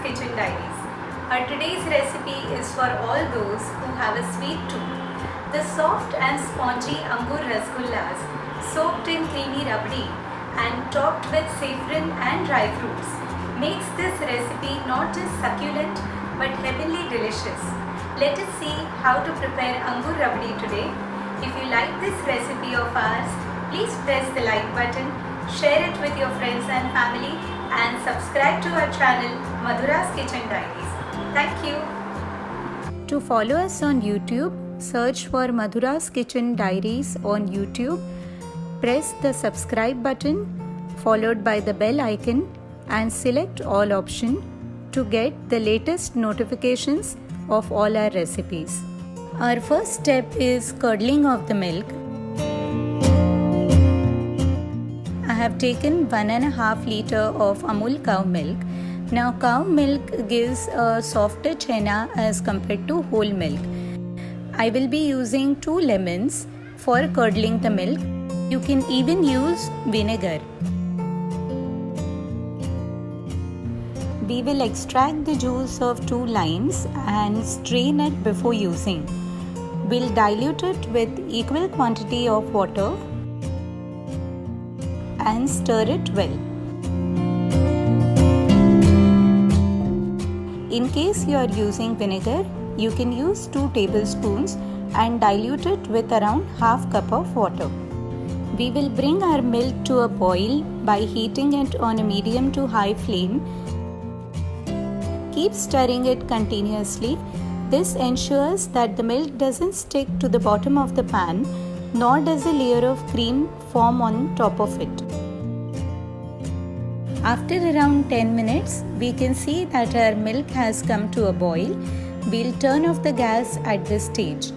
Kitchen Diaries. Our today's recipe is for all those who have a sweet tooth. The soft and spongy Angoor Rasgullas, soaked in creamy rabdi and topped with saffron and dry fruits, makes this recipe not just succulent but heavenly delicious. Let us see how to prepare Angoor Rabdi today. If you like this recipe of ours, please press the like button, share it with your friends and family, and subscribe to our channel Madhura's Kitchen Diaries. Thank you. To follow us on YouTube, search for Madhura's Kitchen Diaries on YouTube. Press the subscribe button followed by the bell icon and select all option to get the latest notifications of all our recipes. Our first step is curdling of the milk. I have taken 1.5 liter of Amul cow milk. Now cow milk gives a softer chenna as compared to whole milk. I will be using 2 lemons for curdling the milk. You can even use vinegar. We will extract the juice of 2 limes and strain it before using. We'll dilute it with equal quantity of water and stir it well. In case you are using vinegar, you can use 2 tablespoons and dilute it with around half cup of water. We will bring our milk to a boil by heating it on a medium to high flame. Keep stirring it continuously. This ensures that the milk doesn't stick to the bottom of the pan, nor does a layer of cream form on top of it. After around 10 minutes, we can see that our milk has come to a boil. We'll turn off the gas at this stage.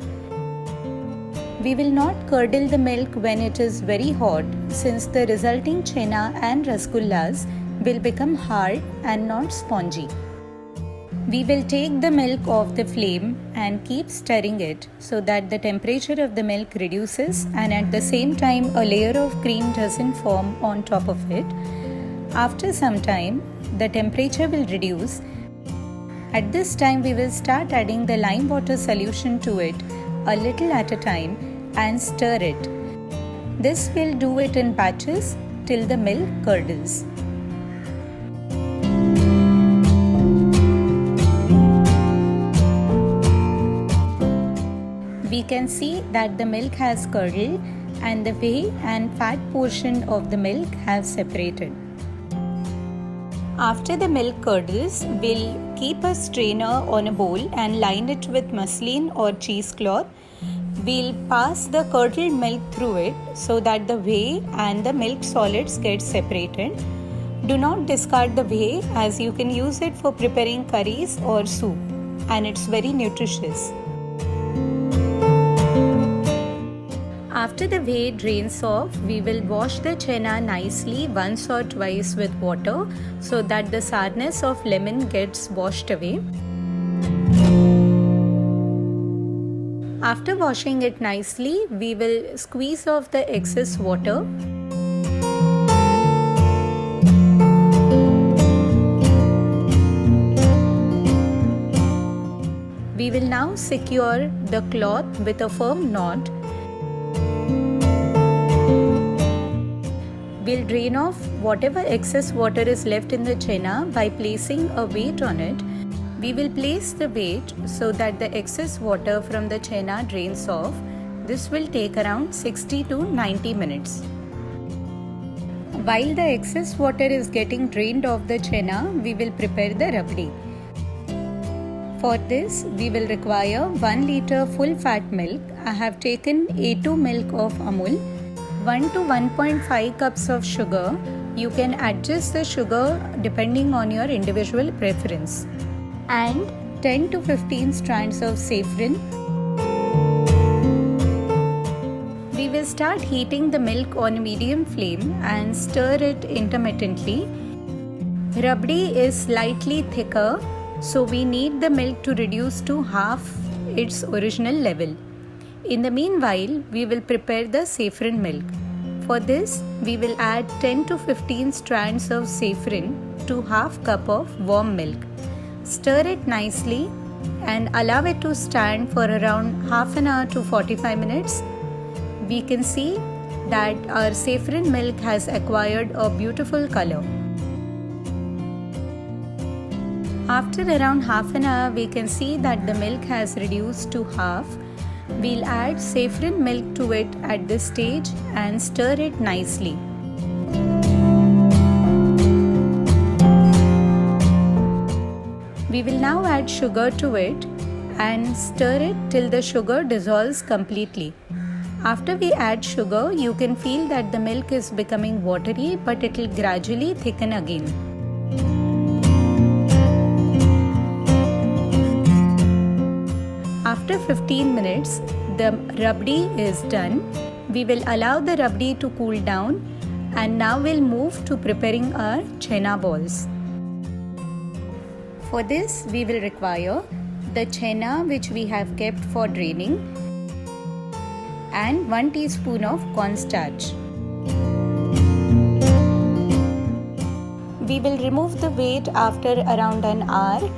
We will not curdle the milk when it is very hot, since the resulting chenna and rasgullas will become hard and not spongy. We will take the milk off the flame and keep stirring it so that the temperature of the milk reduces and at the same time a layer of cream doesn't form on top of it. After some time, the temperature will reduce. At this time, we will start adding the lime water solution to it a little at a time and stir it. This will do it in batches till the milk curdles. We can see that the milk has curdled and the whey and fat portion of the milk have separated. After the milk curdles, we'll keep a strainer on a bowl and line it with muslin or cheesecloth. We'll pass the curdled milk through it so that the whey and the milk solids get separated. Do not discard the whey as you can use it for preparing curries or soup, and it's very nutritious. After the whey drains off, we will wash the chenna nicely once or twice with water so that the sourness of lemon gets washed away. After washing it nicely, we will squeeze off the excess water. We will now secure the cloth with a firm knot. We'll drain off whatever excess water is left in the chenna by placing a weight on it. We will place the weight so that the excess water from the chenna drains off. This will take around 60 to 90 minutes. While the excess water is getting drained off the chenna, we will prepare the rabdi. For this, we will require 1 liter full fat milk. I have taken A2 milk of Amul. 1 to 1.5 cups of sugar. You can adjust the sugar depending on your individual preference. And 10 to 15 strands of saffron. We will start heating the milk on a medium flame and stir it intermittently. Rabdi is slightly thicker, so we need the milk to reduce to half its original level. In the meanwhile, we will prepare the saffron milk. For this, we will add 10 to 15 strands of saffron to half cup of warm milk. Stir it nicely and allow it to stand for around half an hour to 45 minutes. We can see that our saffron milk has acquired a beautiful color. After around half an hour, we can see that the milk has reduced to half. We'll add saffron milk to it at this stage and stir it nicely. We will now add sugar to it and stir it till the sugar dissolves completely. After we add sugar, you can feel that the milk is becoming watery, but it will gradually thicken again. After 15 minutes, the rabdi is done. We will allow the rabdi to cool down and now we'll move to preparing our Chenna balls. For this, we will require the Chenna which we have kept for draining and 1 teaspoon of cornstarch. We will remove the weight after around an hour,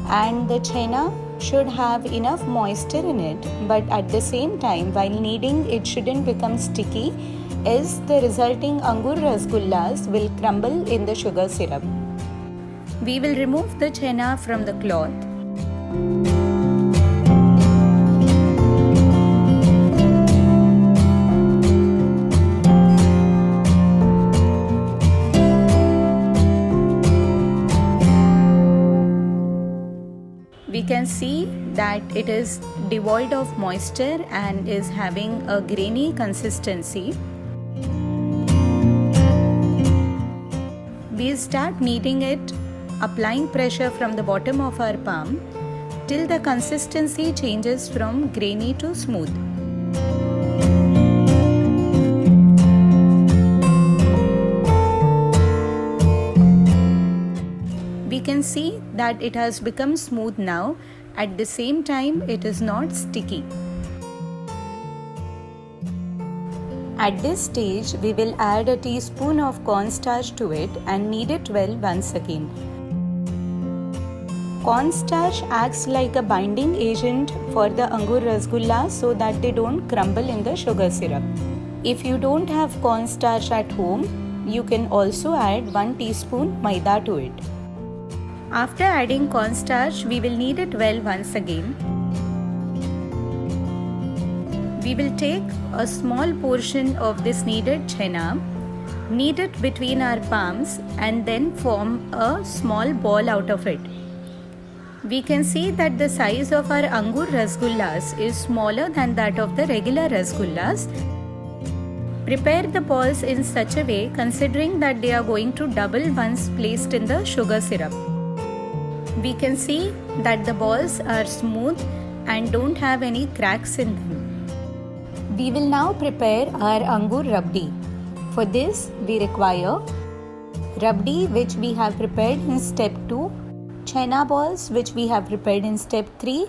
and the Chenna should have enough moisture in it, but at the same time, while kneading, it shouldn't become sticky, as the resulting Angoor Rasgullas will crumble in the sugar syrup. We will remove the Chenna from the cloth. We can see that it is devoid of moisture and is having a grainy consistency. We start kneading it, applying pressure from the bottom of our palm till the consistency changes from grainy to smooth. We can see that it has become smooth now. At the same time, it is not sticky. At this stage, we will add a teaspoon of cornstarch to it and knead it well once again. Cornstarch acts like a binding agent for the Angoor Rasgulla so that they don't crumble in the sugar syrup. If you don't have cornstarch at home, you can also add 1 teaspoon maida to it. After adding cornstarch, we will knead it well once again. We will take a small portion of this kneaded Chenna, knead it between our palms and then form a small ball out of it. We can see that the size of our Angoor Rasgullas is smaller than that of the regular Rasgullas. Prepare the balls in such a way considering that they are going to double once placed in the sugar syrup. We can see that the balls are smooth and don't have any cracks in them. We will now prepare our Angoor Rabdi. For this, we require Rabdi which we have prepared in step 2, Chenna balls which we have prepared in step 3,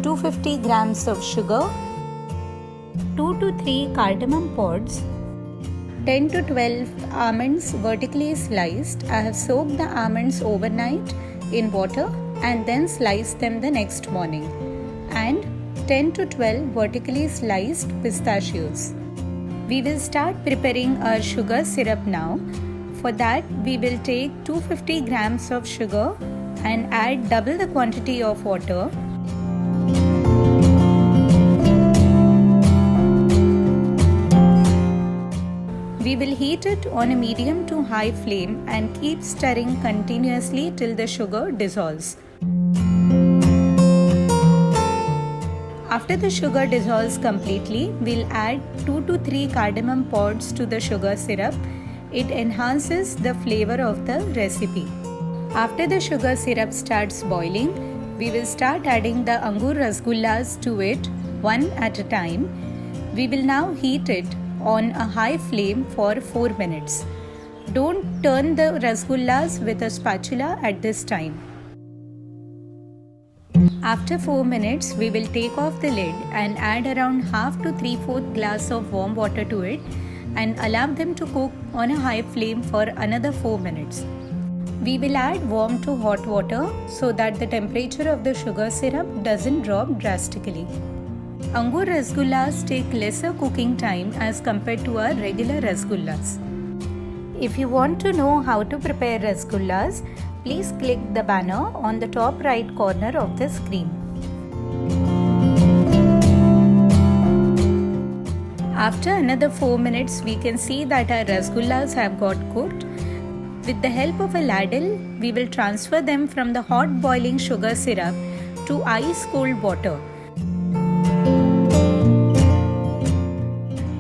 250 grams of sugar, 2 to 3 cardamom pods, 10 to 12 almonds vertically sliced. I have soaked the almonds overnight in water and then sliced them the next morning, and 10 to 12 vertically sliced pistachios. We will start preparing our sugar syrup now. For that, we will take 250 grams of sugar and add double the quantity of water. We will heat it on a medium to high flame and keep stirring continuously till the sugar dissolves. After the sugar dissolves completely, we'll add 2 to 3 cardamom pods to the sugar syrup. It enhances the flavor of the recipe. After the sugar syrup starts boiling, we will start adding the Angoor Rasgullas to it one at a time. We will now heat it on a high flame for 4 minutes. Don't turn the Rasgullas with a spatula at this time. After 4 minutes, we will take off the lid and add around half to 3/4 glass of warm water to it and allow them to cook on a high flame for another 4 minutes. We will add warm to hot water so that the temperature of the sugar syrup doesn't drop drastically. Angoor Rasgullas take lesser cooking time as compared to our regular Rasgullas. If you want to know how to prepare Rasgullas, please click the banner on the top right corner of the screen. After another 4 minutes, we can see that our Rasgullas have got cooked. With the help of a ladle, we will transfer them from the hot boiling sugar syrup to ice cold water.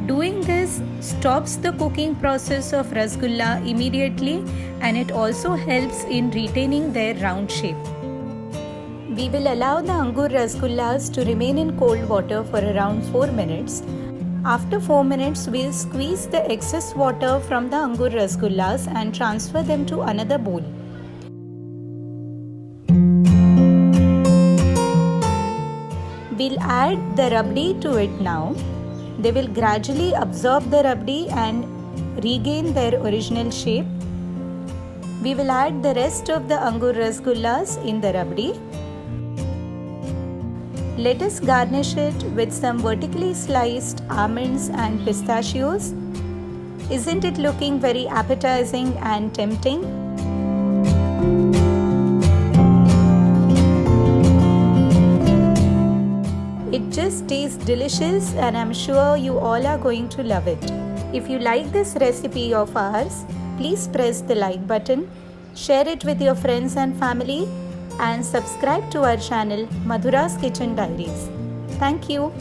Doing this stops the cooking process of Rasgulla immediately, and it also helps in retaining their round shape. We will allow the Angoor Rasgullas to remain in cold water for around 4 minutes. After 4 minutes, we will squeeze the excess water from the Angoor Rasgullas and transfer them to another bowl. We'll add the rabdi to it now. They will gradually absorb the rabdi and regain their original shape. We will add the rest of the Angoor Rasgullas in the rabdi. Let us garnish it with some vertically sliced almonds and pistachios. Isn't it looking very appetizing and tempting? It just tastes delicious, and I'm sure you all are going to love it. If you like this recipe of ours, please press the like button, share it with your friends and family, and subscribe to our channel Madhura's Kitchen Diaries. Thank you.